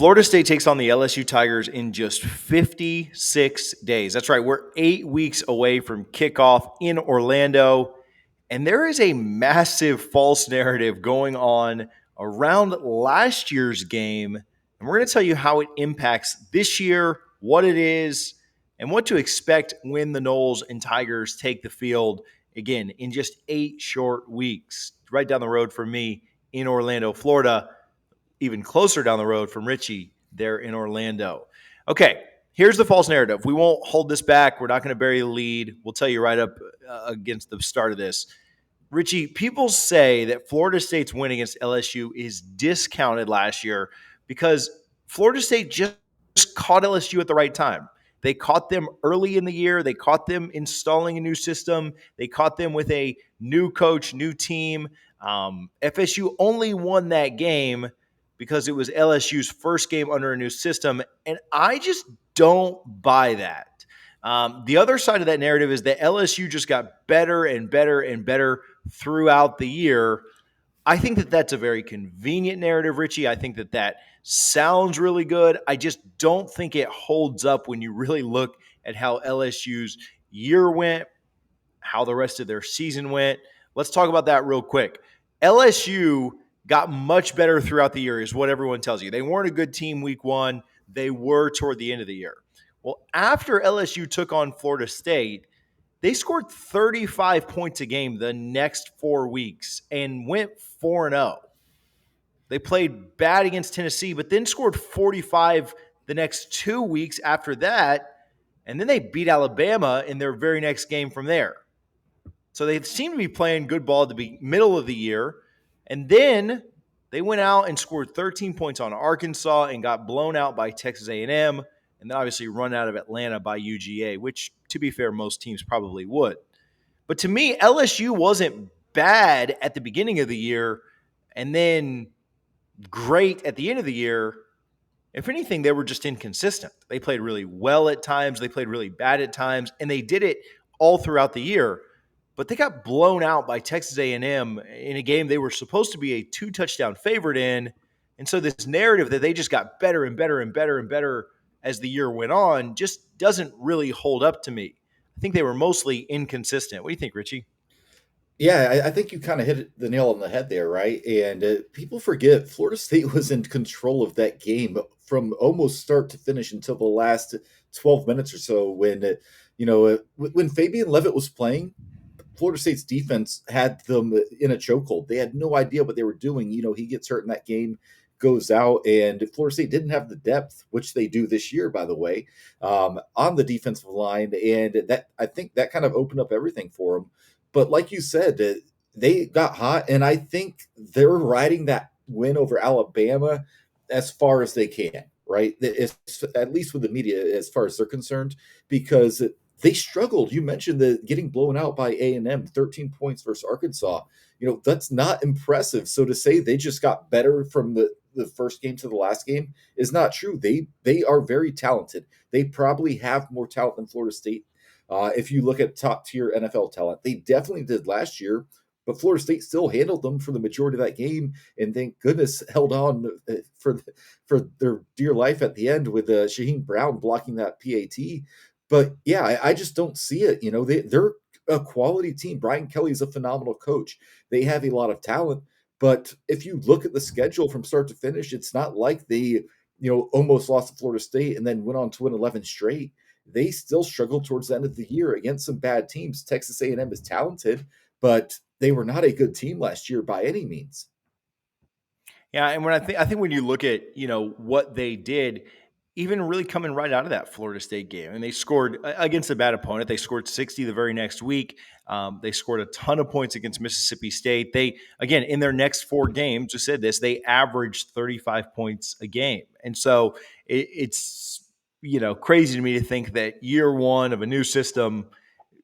Florida State takes on the LSU Tigers in just 56 days. That's right. We're 8 weeks away from kickoff in Orlando. And there is a massive false narrative going on around last year's game. And we're going to tell you how it impacts this year, what it is, and what to expect when the Noles and Tigers take the field again in just 8 short weeks. Right down the road from me in Orlando, Florida, even closer down the road from Richie there in Orlando. Okay, here's the false narrative. We won't hold this back. We're not going to bury the lead. We'll tell you right up against the start of this. Richie, people say that Florida State's win against LSU is discounted last year because Florida State just caught LSU at the right time. They caught them early in the year. They caught them installing a new system. They caught them with a new coach, new team. FSU only won that game because it was LSU's first game under a new system, and I just don't buy that. The other side of that narrative is that LSU just got better and better and better throughout the year. I think that that's a very convenient narrative, Richie. I think that that sounds really good. I just don't think it holds up when you really look at how LSU's year went, how the rest of their season went. Let's talk about that real quick. LSU got much better throughout the year is what everyone tells you. They weren't a good team week one. They were toward the end of the year. Well, after LSU took on Florida State, they scored 35 points a game the next 4 weeks and went 4-0. They played bad against Tennessee, but then scored 45 the next 2 weeks after that, and then they beat Alabama in their very next game from there. So they seem to be playing good ball at the middle of the year, and then they went out and scored 13 points on Arkansas and got blown out by Texas A&M, and then obviously run out of Atlanta by UGA, which, to be fair, most teams probably would. But to me, LSU wasn't bad at the beginning of the year and then great at the end of the year. If anything, they were just inconsistent. They played really well at times. They played really bad at times, and they did it all throughout the year. But they got blown out by Texas A&M in a game they were supposed to be a 2-touchdown favorite in. And so this narrative that they just got better and better and better and better as the year went on just doesn't really hold up to me. I think they were mostly inconsistent. What do you think, Richie? Yeah, I think you kind of hit the nail on the head there, right? And people forget Florida State was in control of that game from almost start to finish until the last 12 minutes or so when, when Fabian Levitt was playing, Florida State's defense had them in a chokehold. They had no idea what they were doing. He gets hurt in that game, goes out, and Florida State didn't have the depth, which they do this year, by the way, on the defensive line. And that I think that kind of opened up everything for them. But like you said, they got hot, and I think they're riding that win over Alabama as far as they can, right? At least with the media, as far as they're concerned, because they struggled. You mentioned the getting blown out by A&M, 13 points versus Arkansas. That's not impressive. So to say they just got better from the first game to the last game is not true. They are very talented. They probably have more talent than Florida State. If you look at top tier NFL talent, they definitely did last year, but Florida State still handled them for the majority of that game, and thank goodness held on for their dear life at the end with Shaheen Brown blocking that PAT. But yeah, I just don't see it. They're a quality team. Brian Kelly is a phenomenal coach. They have a lot of talent, but if you look at the schedule from start to finish, it's not like they almost lost to Florida State and then went on to win 11 straight. They still struggled towards the end of the year against some bad teams. Texas A&M is talented, but they were not a good team last year by any means. Yeah, and when I think when you look at what they did, even really coming right out of that Florida State game, and they scored against a bad opponent. They scored 60 the very next week. They scored a ton of points against Mississippi State. They again in their next 4 games, just said this, they averaged 35 points a game, and so it's crazy to me to think that year one of a new system,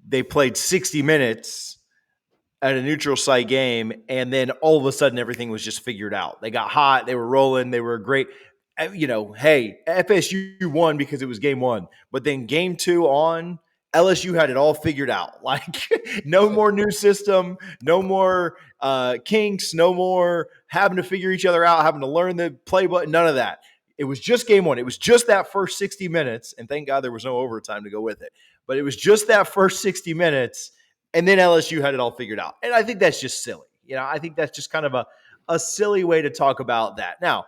they played 60 minutes at a neutral site game, and then all of a sudden everything was just figured out. They got hot, they were rolling, they were great. Hey, FSU won because it was game one, but then game 2 on, LSU had it all figured out. Like no more new system, no more kinks, no more having to figure each other out, having to learn the playbook, none of that. It was just game one. It was just that first 60 minutes. And thank God there was no overtime to go with it. But it was just that first 60 minutes. And then LSU had it all figured out. And I think that's just silly. I think that's just kind of a silly way to talk about that. Now,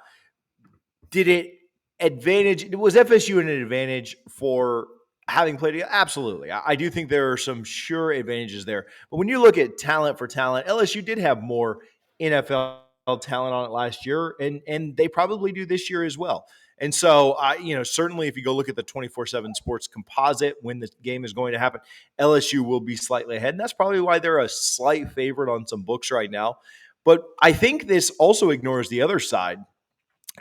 did it advantage? Was FSU an advantage for having played together? Absolutely. I do think there are some sure advantages there. But when you look at talent for talent, LSU did have more NFL talent on it last year, and they probably do this year as well. And so, certainly if you go look at the 24/7 Sports composite when the game is going to happen, LSU will be slightly ahead, and that's probably why they're a slight favorite on some books right now. But I think this also ignores the other side,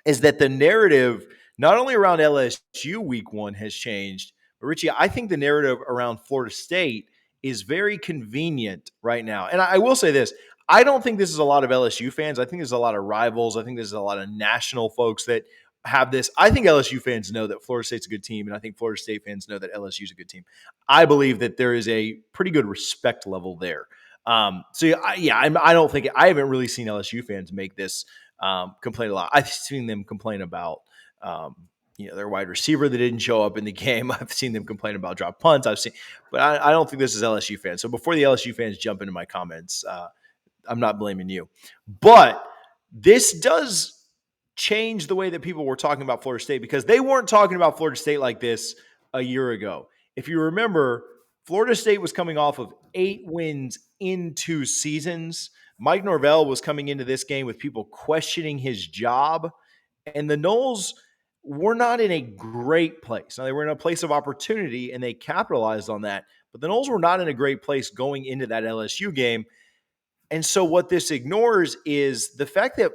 is that the narrative not only around LSU week one has changed, but Richie, I think the narrative around Florida State is very convenient right now. And I will say this, I don't think this is a lot of LSU fans. I think there's a lot of rivals. I think there's a lot of national folks that have this. I think LSU fans know that Florida State's a good team, and I think Florida State fans know that LSU is a good team. I believe that there is a pretty good respect level there. I don't think I haven't really seen LSU fans make this complain a lot. I've seen them complain about, their wide receiver that didn't show up in the game. I've seen them complain about drop punts. But I don't think this is LSU fans. So before the LSU fans jump into my comments, I'm not blaming you. But this does change the way that people were talking about Florida State, because they weren't talking about Florida State like this a year ago. If you remember, Florida State was coming off of 8 wins in 2 seasons. Mike Norvell was coming into this game with people questioning his job, and the Noles were not in a great place. Now, they were in a place of opportunity, and they capitalized on that, but the Noles were not in a great place going into that LSU game. And so what this ignores is the fact that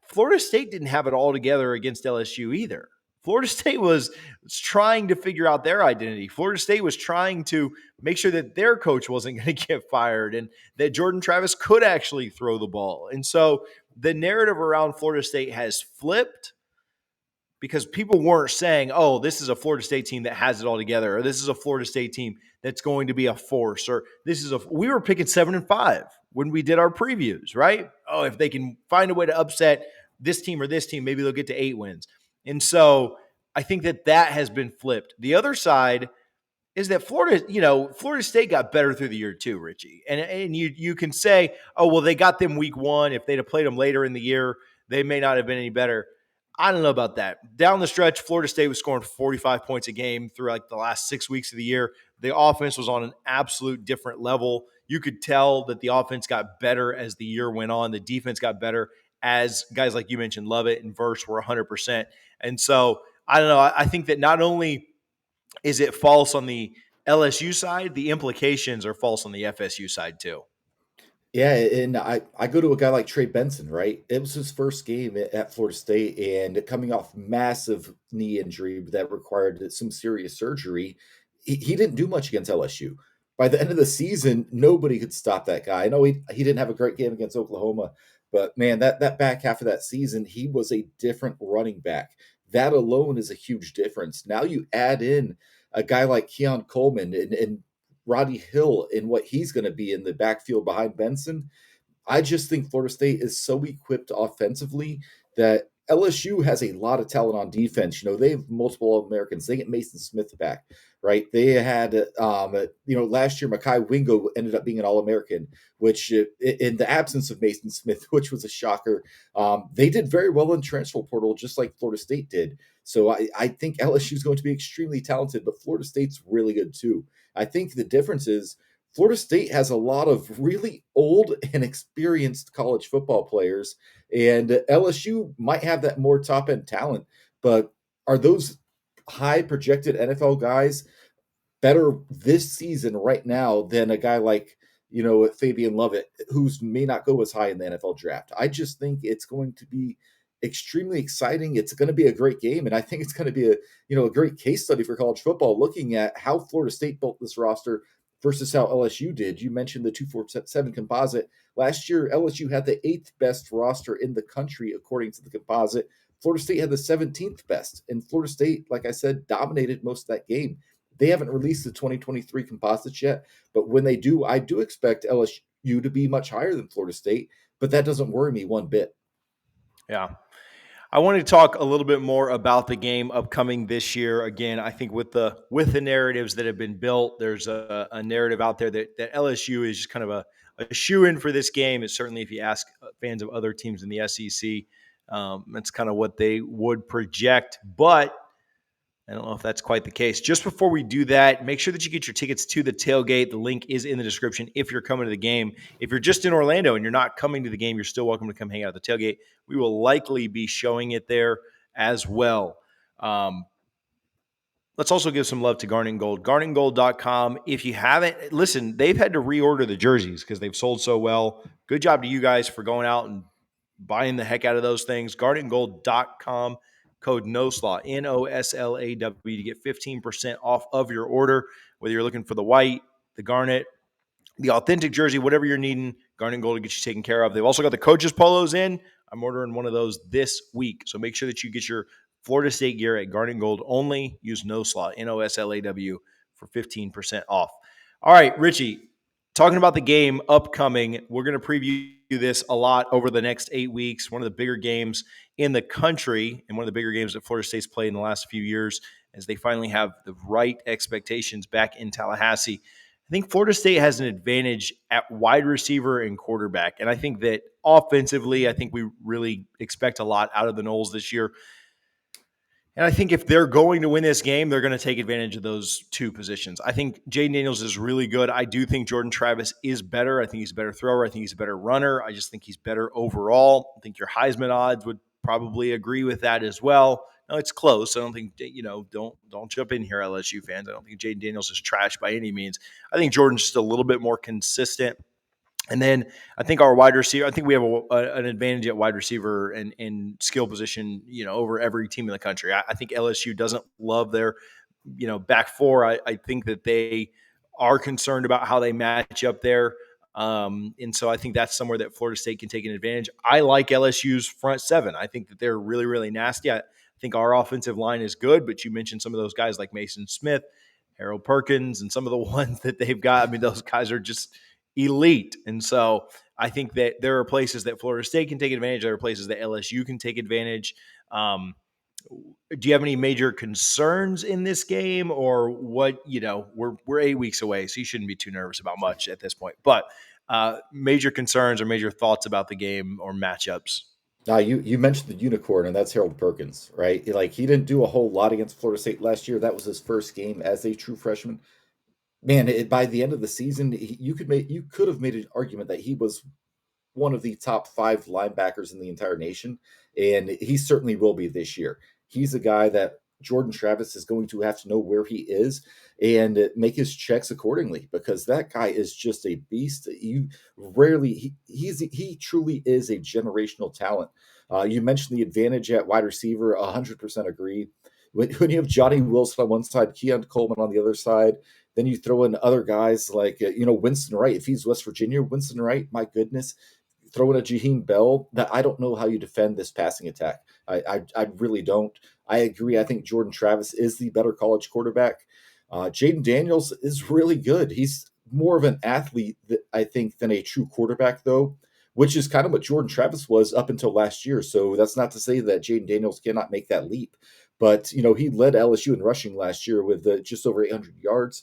Florida State didn't have it all together against LSU either. Florida State was trying to figure out their identity. Florida State was trying to make sure that their coach wasn't going to get fired and that Jordan Travis could actually throw the ball. And so the narrative around Florida State has flipped, because people weren't saying, oh, this is a Florida State team that has it all together, or this is a Florida State team that's going to be a force, or we were picking 7-5 when we did our previews, right? Oh, if they can find a way to upset this team or this team, maybe they'll get to 8 wins. And so I think that has been flipped. The other side is that Florida State got better through the year too, Richie. And you can say, oh, well, they got them week one. If they'd have played them later in the year, they may not have been any better. I don't know about that. Down the stretch, Florida State was scoring 45 points a game through like the last 6 weeks of the year. The offense was on an absolute different level. You could tell that the offense got better as the year went on. The defense got better as guys like you mentioned, Lovett and Verse, were 100%. And so I don't know. I think that not only is it false on the LSU side, the implications are false on the FSU side too. Yeah, and I go to a guy like Trey Benson, right? It was his first game at Florida State, and coming off massive knee injury that required some serious surgery, he didn't do much against LSU. By the end of the season, nobody could stop that guy. I know he didn't have a great game against Oklahoma, but man, that back half of that season, he was a different running back. That alone is a huge difference. Now you add in a guy like Keon Coleman and Roddy Hill and what he's going to be in the backfield behind Benson. I just think Florida State is so equipped offensively that LSU has a lot of talent on defense. They have multiple Americans. They get Mason Smith back, right? They had, last year, Mekhi Wingo ended up being an All-American, which in the absence of Mason Smith, which was a shocker, they did very well in transfer portal, just like Florida State did. So I think LSU is going to be extremely talented, but Florida State's really good too. I think the difference is Florida State has a lot of really old and experienced college football players, and LSU might have that more top end talent, but are those high projected NFL guys better this season right now than a guy like, Fabian Lovett, who's may not go as high in the NFL draft? I just think it's going to be extremely exciting. It's going to be a great game, and I think it's going to be a great case study for college football, looking at how Florida State built this roster versus how LSU did. You mentioned the 247 composite. Last year, LSU had the 8th best roster in the country according to the composite. Florida State had the 17th best, and Florida State, like I said, dominated most of that game. They haven't released the 2023 composites yet, but when they do, I do expect LSU to be much higher than Florida State, but that doesn't worry me one bit. Yeah. I wanted to talk a little bit more about the game upcoming this year. Again, I think with the narratives that have been built, there's a narrative out there that LSU is just kind of a shoe in for this game. And certainly, if you ask fans of other teams in the SEC, that's kind of what they would project. But I don't know if that's quite the case. Just before we do that, make sure that you get your tickets to the tailgate. The link is in the description if you're coming to the game. If you're just in Orlando and you're not coming to the game, you're still welcome to come hang out at the tailgate. We will likely be showing it there as well. Um, Let's also give some love to Garnet and Gold. GarnetandGold.com. If you haven't, listen, they've had to reorder the jerseys because they've sold so well. Good job to you guys for going out and buying the heck out of those things. GarnetandGold.com. Code NOSLAW, NOSLAW, to get 15% off of your order, whether you're looking for the white, the garnet, the authentic jersey, whatever you're needing, Garnet and Gold will get you taken care of. They've also got the coaches polos in. I'm ordering one of those this week. So make sure that you get your Florida State gear at Garnet and Gold only. Use NOSLAW, NOSLAW, for 15% off. All right, Richie, talking about the game upcoming, we're going to preview this a lot over the next 8 weeks. One of the bigger games in the country and one of the bigger games that Florida State's played in the last few years as they finally have the right expectations back in Tallahassee. I think Florida State has an advantage at wide receiver and quarterback. And I think that offensively, I think we really expect a lot out of the Noles this year. And I think if they're going to win this game, they're going to take advantage of those two positions. I think Jaden Daniels is really good. I do think Jordan Travis is better. I think he's a better thrower. I think he's a better runner. I just think he's better overall. I think your Heisman odds would probably agree with that as well. No, it's close. I don't think don't jump in here, LSU fans. I don't think Jaden Daniels is trash by any means. I think Jordan's just a little bit more consistent. And then I think our wide receiver, I think we have an advantage at wide receiver and skill position, over every team in the country. I think LSU doesn't love their, back four. I think that they are concerned about how they match up there. And so I think that's somewhere that Florida State can take an advantage. I like LSU's front seven. I think that they're really, really nasty. I think our offensive line is good, but you mentioned some of those guys like Mason Smith, Harold Perkins, and some of the ones that they've got. I mean, those guys are just elite. And so I think that there are places that Florida State can take advantage. There are places that LSU can take advantage. Do you have any major concerns in this game or what? We're 8 weeks away, so you shouldn't be too nervous about much at this point. But major concerns or major thoughts about the game or matchups? You mentioned the unicorn, and that's Harold Perkins, right? Like he didn't do a whole lot against Florida State last year. That was his first game as a true freshman. Man, by the end of the season, you could have made an argument that he was one of the top five linebackers in the entire nation, and he certainly will be this year. He's a guy that Jordan Travis is going to have to know where he is and make his checks accordingly because that guy is just a beast. You rarely he truly is a generational talent. You mentioned the advantage at wide receiver, 100% agree. When you have Johnny Wilson on one side, Keon Coleman on the other side, then you throw in other guys like Winston Wright. If he's West Virginia, Winston Wright, my goodness, throw in a Jaheim Bell. That I don't know how you defend this passing attack. I really don't. I agree. I think Jordan Travis is the better college quarterback. Jaden Daniels is really good. He's more of an athlete, I think, than a true quarterback, though, which is kind of what Jordan Travis was up until last year. So that's not to say that Jaden Daniels cannot make that leap. But, he led LSU in rushing last year with just over 800 yards.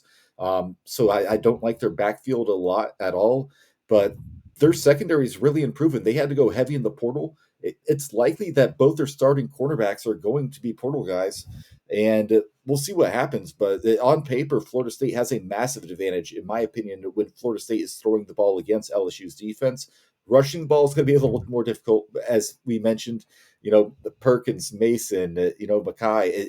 So I don't like their backfield a lot at all. But their secondary is really improving. They had to go heavy in the portal. It's likely that both their starting cornerbacks are going to be portal guys, and we'll see what happens. But on paper, Florida State has a massive advantage, in my opinion, when Florida State is throwing the ball against LSU's defense. Rushing the ball is going to be a little more difficult, as we mentioned. The Perkins, Mason, Mackay,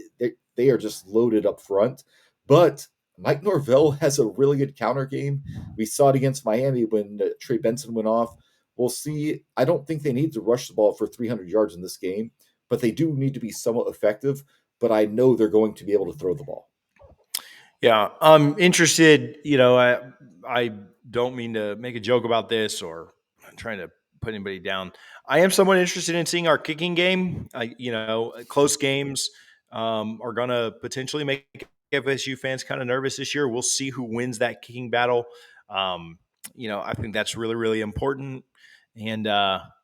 they are just loaded up front. But Mike Norvell has a really good counter game. We saw it against Miami when Trey Benson went off. We'll see. I don't think they need to rush the ball for 300 yards in this game, but they do need to be somewhat effective. But I know they're going to be able to throw the ball. Yeah, I'm interested. I don't mean to make a joke about this or I'm trying to put anybody down. I am somewhat interested in seeing our kicking game. Close games are going to potentially make FSU fans kind of nervous this year. We'll see who wins that kicking battle. I think that's really, really important. And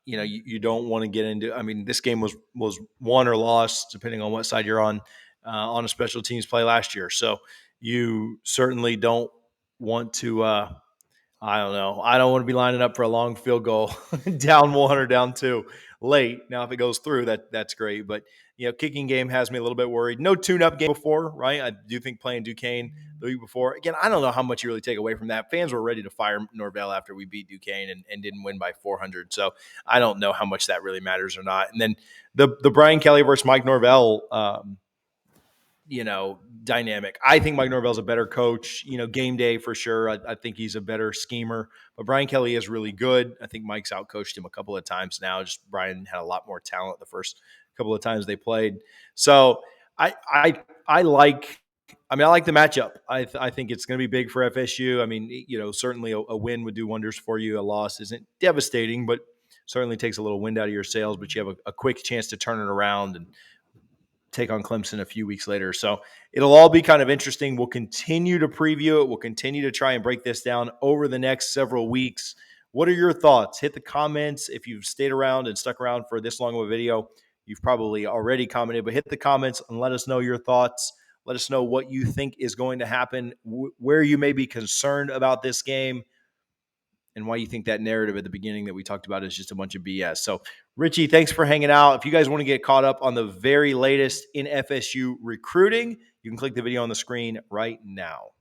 you don't want to get into. I mean, this game was won or lost depending on what side you're on a special teams play last year. So you certainly don't want to. I don't know. I don't want to be lining up for a long field goal, down one or down two late. Now, if it goes through, that's great. But kicking game has me a little bit worried. No tune-up game before, right? I do think playing Duquesne the week before. Again, I don't know how much you really take away from that. Fans were ready to fire Norvell after we beat Duquesne and didn't win by 400. So I don't know how much that really matters or not. And then the Brian Kelly versus Mike Norvell dynamic. I think Mike Norvell's a better coach, game day for sure. I think he's a better schemer, but Brian Kelly is really good. I think Mike's outcoached him a couple of times now. Just Brian had a lot more talent the first couple of times they played. So I like, I like the matchup. I think it's going to be big for FSU. I mean, certainly a win would do wonders for you. A loss isn't devastating, but certainly takes a little wind out of your sails, but you have a quick chance to turn it around and take on Clemson a few weeks later. So it'll all be kind of interesting. We'll continue to preview it. We'll continue to try and break this down over the next several weeks. What are your thoughts? Hit the comments. If you've stayed around and stuck around for this long of a video, you've probably already commented, but hit the comments and let us know your thoughts. Let us know what you think is going to happen, where you may be concerned about this game, and why you think that narrative at the beginning that we talked about is just a bunch of BS. So, Richie, thanks for hanging out. If you guys want to get caught up on the very latest in FSU recruiting, you can click the video on the screen right now.